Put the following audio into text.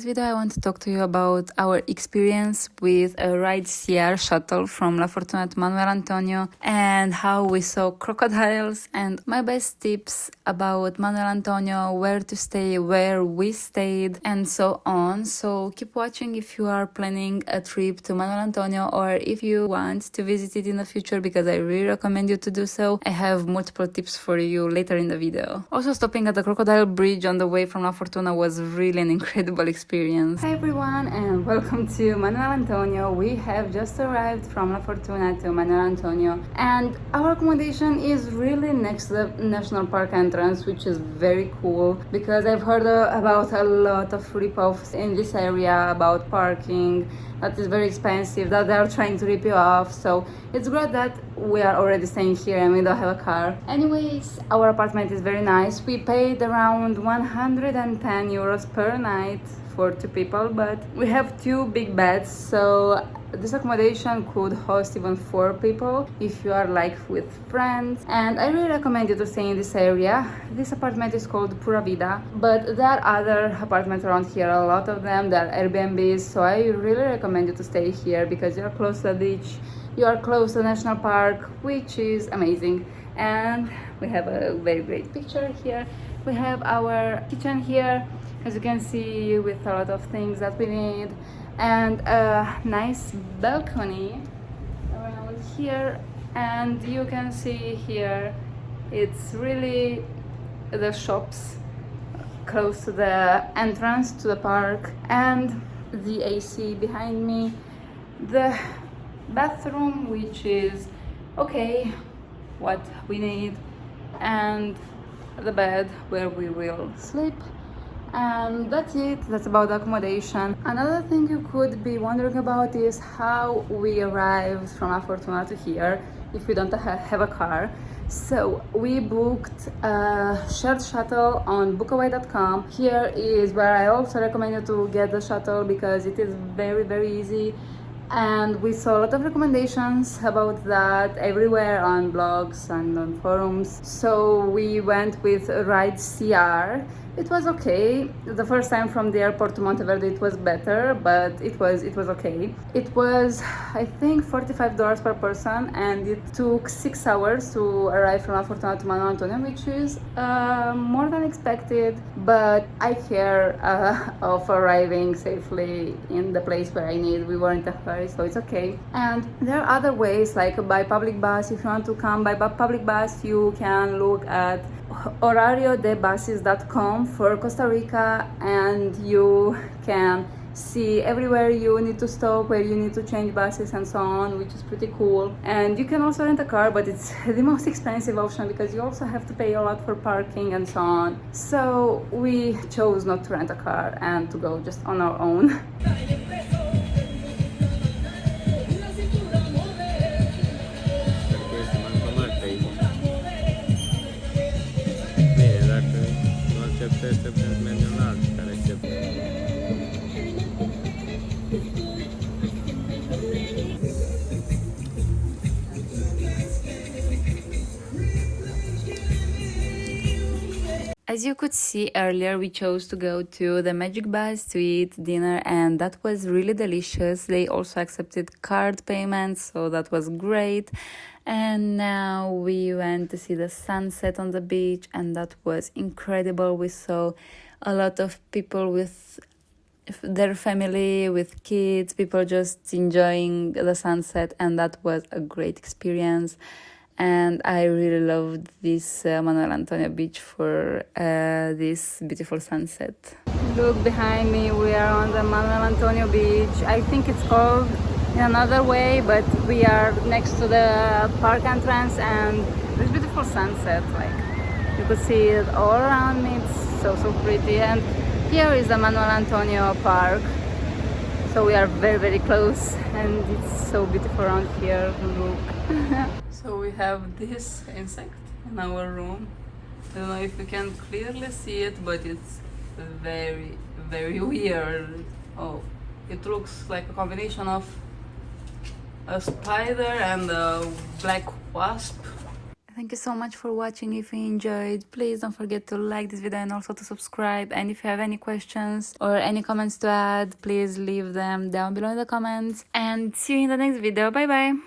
this video I want to talk to you about our experience with a RideCR shuttle from La Fortuna to Manuel Antonio and how we saw crocodiles and my best tips about Manuel Antonio, where to stay, where we stayed, and so on. So keep watching if you are planning a trip to Manuel Antonio or if you want to visit it in the future, because I really recommend you to do so. I have multiple tips for you later in the video. Also, stopping at the Crocodile Bridge on the way from La Fortuna was really an incredible experience. Hi everyone and welcome to Manuel Antonio. We have just arrived from La Fortuna to Manuel Antonio and our accommodation is really next to the national park entrance, which is very cool because I've heard about a lot of rip-offs in this area about parking that is very expensive, that they are trying to rip you off. So it's great that we are already staying here and we don't have a car. Anyways, our apartment is very nice. We paid around 110 euros per night for 2 people, but we have 2 big beds, so this accommodation could host even 4 people if you are like with friends. And I really recommend you to stay in this area. This apartment is called Pura Vida, but there are other apartments around here, a lot of them. There are Airbnbs, so I really recommend you to stay here because you are close to the beach, you are close to the national park, which is amazing. And we have a very great picture here. We have our kitchen here, as you can see, with a lot of things that we need, and a nice balcony around here. And you can see here it's really the shops close to the entrance to the park, and the AC behind me, the bathroom, which is okay, what we need, and the bed where we will sleep. And that's it. That's about the accommodation. Another thing you could be wondering about is how we arrived from La Fortuna to here if we don't have a car. So we booked a shared shuttle on bookaway.com. Here is where I also recommend you to get the shuttle because it is very easy. And we saw a lot of recommendations about that everywhere on blogs and on forums. So we went with RideCR. It was okay. The first time from the airport to Monteverde it was better, but it was okay. It was, I think, $45 per person, and it took 6 hours to arrive from La Fortuna to Manuel Antonio, which is more than expected, but I care of arriving safely in the place where I need. We weren't in a hurry, so it's okay. And there are other ways, like by public bus. If you want to come by public bus, you can look at horariodebuses.com for Costa Rica, and you can see everywhere you need to stop, where you need to change buses and so on, which is pretty cool. And you can also rent a car, but it's the most expensive option because you also have to pay a lot for parking and so on. So we chose not to rent a car and to go just on our own. As you could see earlier, we chose to go to the Magic Bus to eat dinner, and that was really delicious. They also accepted card payments, so that was great. And now we went to see the sunset on the beach, and that was incredible. We saw a lot of people with their family, with kids, people just enjoying the sunset, and that was a great experience. And I really loved this Manuel Antonio beach for this beautiful sunset. Look behind me, we are on the Manuel Antonio beach. I think it's called in another way, but we are next to the park entrance, and this beautiful sunset, like you could see it all around me. It's so pretty. And here is the Manuel Antonio Park. So we are very close, and it's so beautiful around here. Look. So we have this insect in our room. I don't know if you can clearly see it, but it's very weird. Oh, it looks like a combination of a spider and a black wasp. Thank you so much for watching. If you enjoyed, please don't forget to like this video and also to subscribe. And if you have any questions or any comments to add, please leave them down below in the comments. And see you in the next video. Bye bye.